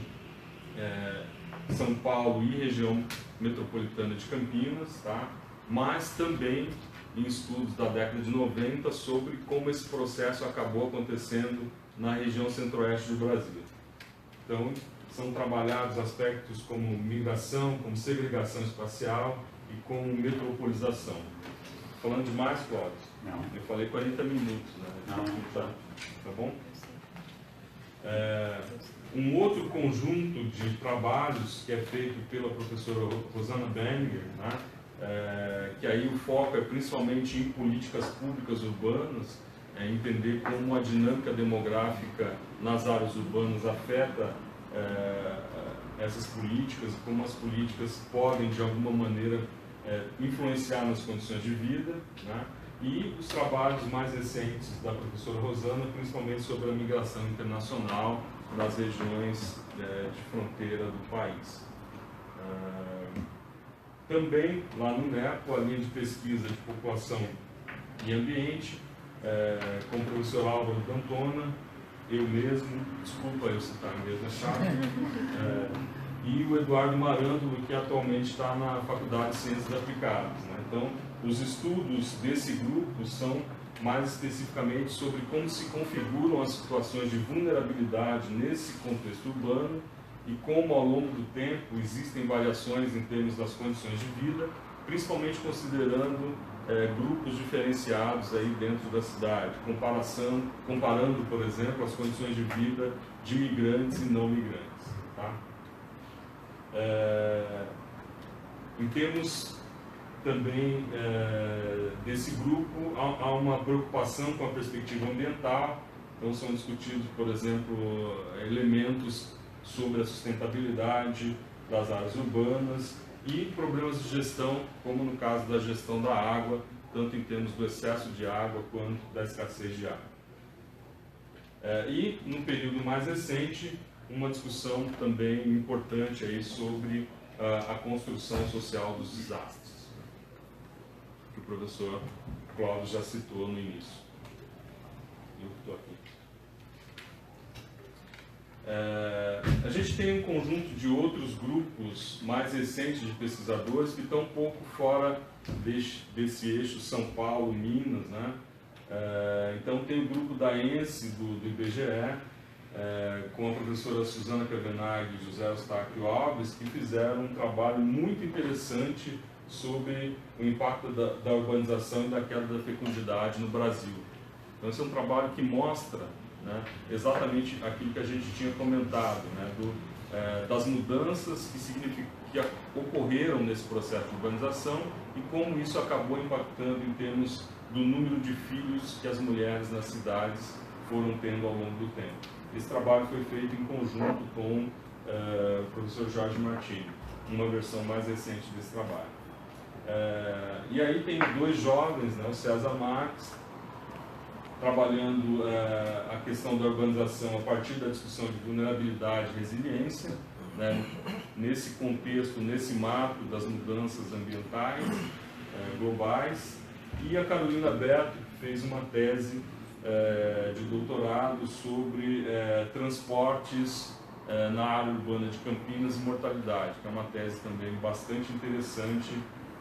São Paulo e região metropolitana de Campinas, tá? Mas também em estudos da década de 90 sobre como esse processo acabou acontecendo na região centro-oeste do Brasil. Então, são trabalhados aspectos como migração, como segregação espacial e como metropolização. Falando demais, Cláudio? Não. Eu falei 40 minutos, né? Não. Tá bom? Um outro conjunto de trabalhos que é feito pela professora Rosana Benninger, né? Que aí o foco é principalmente em políticas públicas urbanas, entender como a dinâmica demográfica nas áreas urbanas afeta essas políticas e como as políticas podem, de alguma maneira, influenciar nas condições de vida, né? E os trabalhos mais recentes da professora Rosana, principalmente sobre a migração internacional nas regiões de fronteira do país. Também, lá no NEPO, a linha de pesquisa de população e ambiente, com o professor Álvaro Cantona, eu mesmo, desculpa eu citar mesmo, é chato, e o Eduardo Marândolo, que atualmente está na Faculdade de Ciências Aplicadas, né? Então, os estudos desse grupo são mais especificamente sobre como se configuram as situações de vulnerabilidade nesse contexto urbano e como, ao longo do tempo, existem variações em termos das condições de vida, principalmente considerando grupos diferenciados aí dentro da cidade, comparando, por exemplo, as condições de vida de migrantes e não migrantes. Tá? Em termos também desse grupo, há uma preocupação com a perspectiva ambiental, então são discutidos, por exemplo, elementos sobre a sustentabilidade das áreas urbanas e problemas de gestão, como no caso da gestão da água, tanto em termos do excesso de água quanto da escassez de água. E, no período mais recente, uma discussão também importante aí sobre a construção social dos desastres, que o professor Cláudio já citou no início. Eu estou aqui. A gente tem um conjunto de outros grupos mais recentes de pesquisadores que estão um pouco fora desse eixo São Paulo, Minas, né? Então tem o grupo da ENSE, do IBGE, com a professora Suzana Cavenaghi e José Eustáquio Alves, que fizeram um trabalho muito interessante sobre o impacto da urbanização e da queda da fecundidade no Brasil. Então esse é um trabalho que mostra, né, exatamente aquilo que a gente tinha comentado, né, das mudanças que ocorreram nesse processo de urbanização e como isso acabou impactando em termos do número de filhos que as mulheres nas cidades foram tendo ao longo do tempo. Esse trabalho foi feito em conjunto com o professor Jorge Martini, uma versão mais recente desse trabalho. E aí tem dois jovens, né, o César Marques, trabalhando a questão da urbanização a partir da discussão de vulnerabilidade e resiliência, né, nesse contexto, nesse marco das mudanças ambientais globais, e a Carolina Berto, que fez uma tese de doutorado sobre transportes na área urbana de Campinas e mortalidade, que é uma tese também bastante interessante,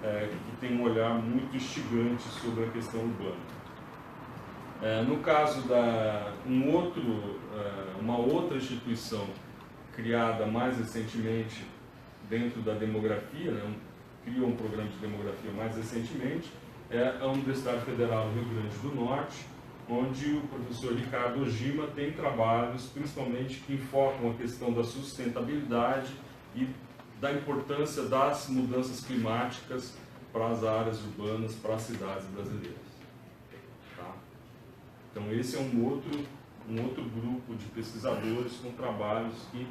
que tem um olhar muito instigante sobre a questão urbana. No caso uma outra instituição criada mais recentemente dentro da demografia, né, criou um programa de demografia mais recentemente, é a Universidade Federal do Rio Grande do Norte, onde o professor Ricardo Ojima tem trabalhos, principalmente, que enfocam a questão da sustentabilidade e da importância das mudanças climáticas para as áreas urbanas, para as cidades brasileiras. Tá? Então, esse é um outro grupo de pesquisadores com trabalhos que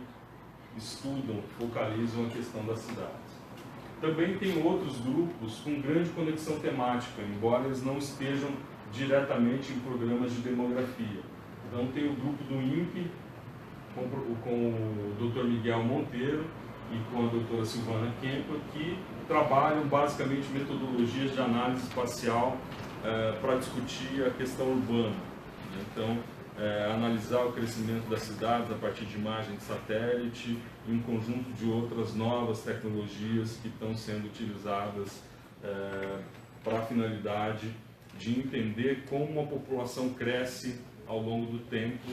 estudam, focalizam a questão das cidades. Também tem outros grupos com grande conexão temática, embora eles não estejam diretamente em programas de demografia. Então tem o grupo do INPE, com o Dr. Miguel Monteiro e com a doutora Silvana Kemper, que trabalham basicamente metodologias de análise espacial para discutir a questão urbana. Então, analisar o crescimento das cidades a partir de imagem de satélite e um conjunto de outras novas tecnologias que estão sendo utilizadas para a finalidade de entender como a população cresce ao longo do tempo,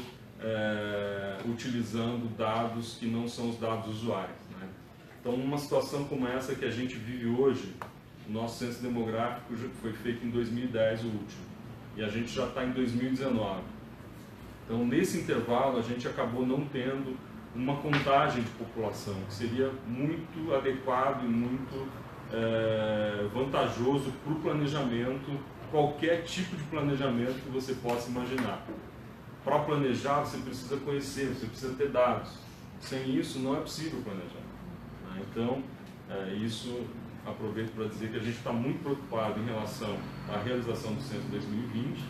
utilizando dados que não são os dados usuais, né? Então, numa situação como essa que a gente vive hoje, o nosso censo demográfico foi feito em 2010, o último, e a gente já está em 2019. Então, nesse intervalo, a gente acabou não tendo uma contagem de população, que seria muito adequado e muito vantajoso para o planejamento, qualquer tipo de planejamento que você possa imaginar. Para planejar, você precisa conhecer, você precisa ter dados. Sem isso, não é possível planejar. Né? Então, isso aproveito para dizer que a gente está muito preocupado em relação à realização do censo 2020.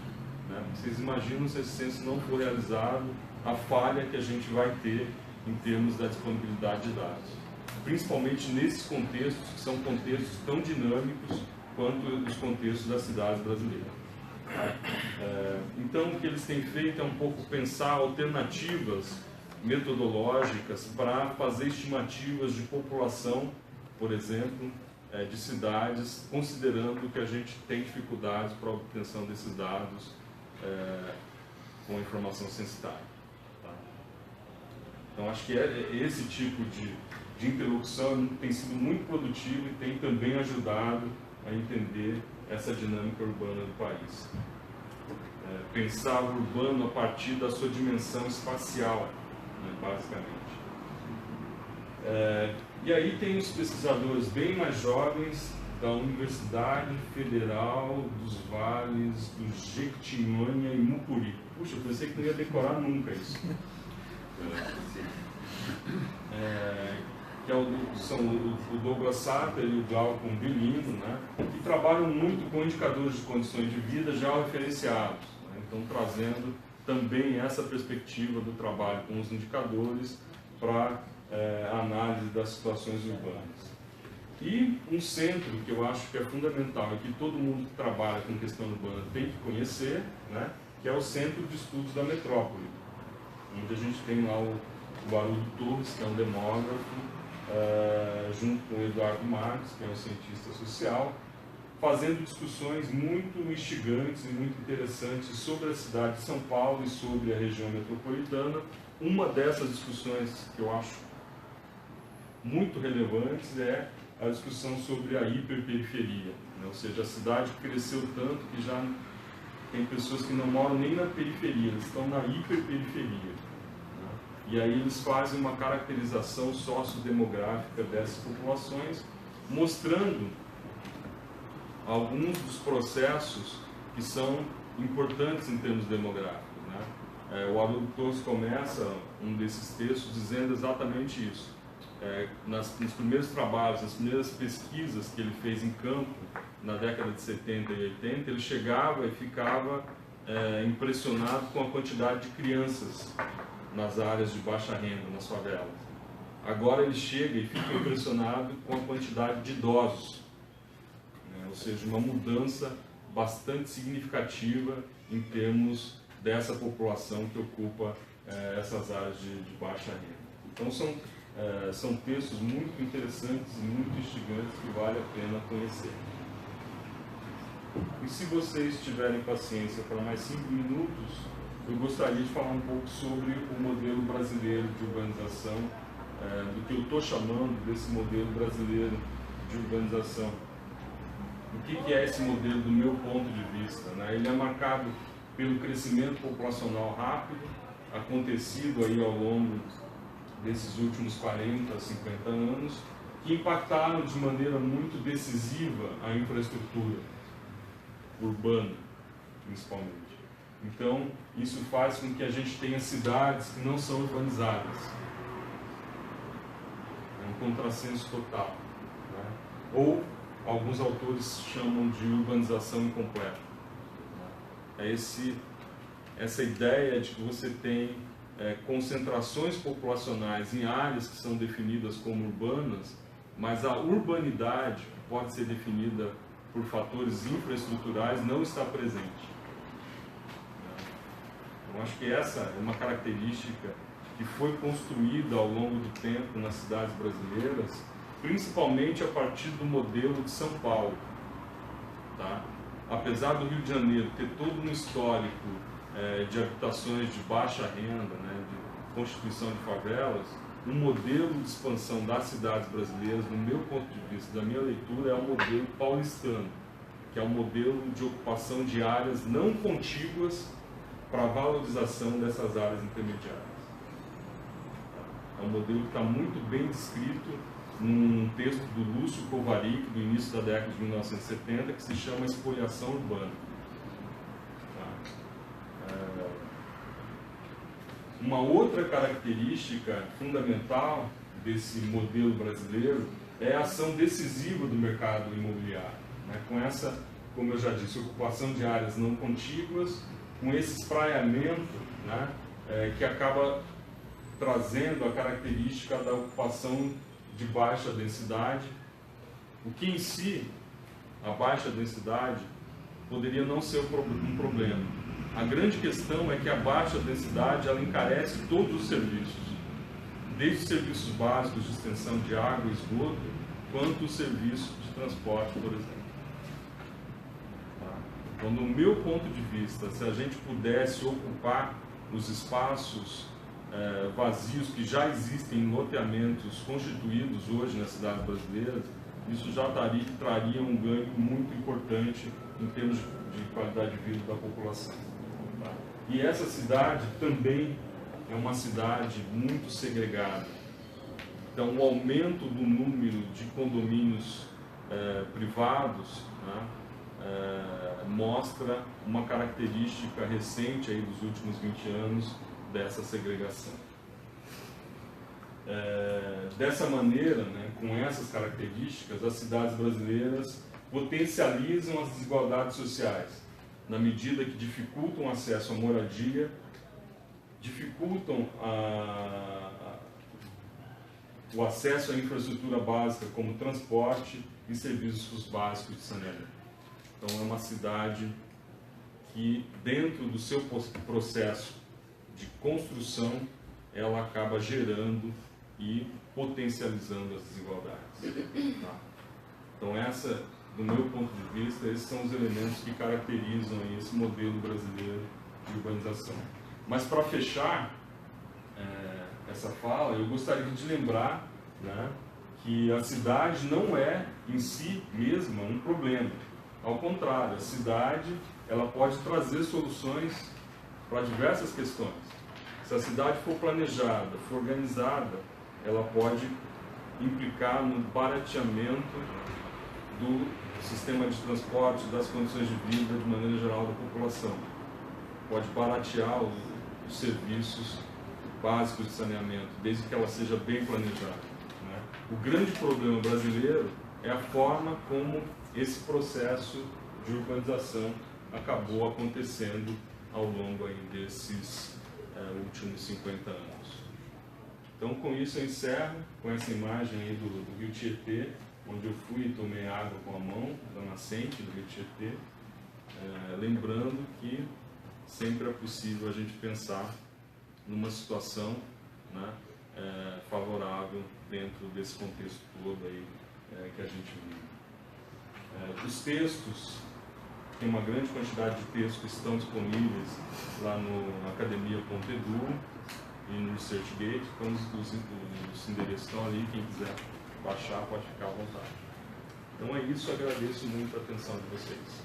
Né? Vocês imaginam, se esse censo não for realizado, a falha que a gente vai ter em termos da disponibilidade de dados. Principalmente nesses contextos, que são contextos tão dinâmicos quanto os contextos das cidades brasileiras. Então, o que eles têm feito é um pouco pensar alternativas metodológicas para fazer estimativas de população, por exemplo, de cidades, considerando que a gente tem dificuldades para a obtenção desses dados com informação censitária. Tá? Então, acho que esse tipo de interlocução tem sido muito produtivo e tem também ajudado a entender essa dinâmica urbana do país. Pensar o urbano a partir da sua dimensão espacial, né, basicamente. E aí tem os pesquisadores bem mais jovens da Universidade Federal dos Vales do Jequitinhonha e Mucuri. Puxa, eu pensei que não ia decorar nunca isso. Que são o Douglas Satter e o Glauco Belino, né, que trabalham muito com indicadores de condições de vida já referenciados. Né, então, trazendo também essa perspectiva do trabalho com os indicadores para análise das situações urbanas. E um centro que eu acho que é fundamental e que todo mundo que trabalha com questão urbana tem que conhecer, né, que é o Centro de Estudos da Metrópole, onde a gente tem lá o Haroldo Torres, que é um demógrafo, junto com o Eduardo Marques, que é um cientista social, fazendo discussões muito instigantes e muito interessantes sobre a cidade de São Paulo e sobre a região metropolitana. Uma dessas discussões que eu acho muito relevantes é a discussão sobre a hiperperiferia, né? Ou seja, a cidade cresceu tanto que já tem pessoas que não moram nem na periferia, eles estão na hiperperiferia. E aí eles fazem uma caracterização sociodemográfica dessas populações, mostrando alguns dos processos que são importantes em termos demográficos. Né? O Haroldo Torres começa um desses textos dizendo exatamente isso. Nos primeiros trabalhos, nas primeiras pesquisas que ele fez em campo, na década de 70 e 80, ele chegava e ficava impressionado com a quantidade de crianças nas áreas de baixa renda, nas favelas. Agora ele chega e fica impressionado com a quantidade de idosos, né? Ou seja, uma mudança bastante significativa em termos dessa população que ocupa essas áreas de baixa renda. Então são textos muito interessantes e muito instigantes que vale a pena conhecer. E se vocês tiverem paciência para mais 5 minutos, eu gostaria de falar um pouco sobre o modelo brasileiro de urbanização, do que eu estou chamando desse modelo brasileiro de urbanização. O que é esse modelo do meu ponto de vista? Né? Ele é marcado pelo crescimento populacional rápido, acontecido aí ao longo desses últimos 40, 50 anos, que impactaram de maneira muito decisiva a infraestrutura urbana, principalmente. Então, isso faz com que a gente tenha cidades que não são urbanizadas. É um contrassenso total. Né? Ou, alguns autores chamam de urbanização incompleta. É essa ideia de que você tem concentrações populacionais em áreas que são definidas como urbanas, mas a urbanidade, que pode ser definida por fatores infraestruturais, não está presente. Eu acho que essa é uma característica que foi construída ao longo do tempo nas cidades brasileiras, principalmente a partir do modelo de São Paulo. Tá? Apesar do Rio de Janeiro ter todo um histórico de habitações de baixa renda, né, de constituição de favelas, o modelo de expansão das cidades brasileiras, no meu ponto de vista, da minha leitura, é o modelo paulistano, que é o modelo de ocupação de áreas não contíguas para a valorização dessas áreas intermediárias. É um modelo que está muito bem descrito num texto do Lúcio Kovarik, do início da década de 1970, que se chama Espoliação Urbana. Uma outra característica fundamental desse modelo brasileiro é a ação decisiva do mercado imobiliário, né? Com essa, como eu já disse, ocupação de áreas não contíguas, com esse espraiamento, né, que acaba trazendo a característica da ocupação de baixa densidade, o que em si, a baixa densidade, poderia não ser um problema, A grande questão é que a baixa densidade ela encarece todos os serviços, desde os serviços básicos de extensão de água e esgoto, quanto os serviços de transporte, por exemplo. Tá? Então, do meu ponto de vista, se a gente pudesse ocupar os espaços vazios que já existem em loteamentos constituídos hoje nas cidades brasileiras, isso já traria um ganho muito importante em termos de qualidade de vida da população. Tá? E essa cidade também é uma cidade muito segregada. Então, o aumento do número de condomínios privados, né, mostra uma característica recente aí dos últimos 20 anos dessa segregação. Dessa maneira, né, com essas características, as cidades brasileiras potencializam as desigualdades sociais, na medida que dificultam o acesso à moradia, dificultam o acesso à infraestrutura básica como transporte e serviços básicos de saneamento. Então é uma cidade que, dentro do seu processo de construção, ela acaba gerando e potencializando as desigualdades. Tá? Então do meu ponto de vista, esses são os elementos que caracterizam aí esse modelo brasileiro de urbanização. Mas para fechar essa fala, eu gostaria de lembrar, né, que a cidade não é em si mesma um problema. Ao contrário, a cidade ela pode trazer soluções para diversas questões. Se a cidade for planejada, for organizada, ela pode implicar no barateamento do sistema de transporte, das condições de vida de maneira geral da população. Pode baratear os serviços básicos de saneamento, desde que ela seja bem planejada. Né? O grande problema brasileiro é a forma como esse processo de urbanização acabou acontecendo ao longo aí desses últimos 50 anos. Então, com isso eu encerro com essa imagem aí do Rio Tietê, onde eu fui e tomei água com a mão da nascente do Rio Tietê, lembrando que sempre é possível a gente pensar numa situação, né, favorável dentro desse contexto todo aí que a gente vive. Os textos, tem uma grande quantidade de textos que estão disponíveis lá no academia.edu e no ResearchGate, então os endereços estão ali, quem quiser baixar pode ficar à vontade. Então é isso, agradeço muito a atenção de vocês.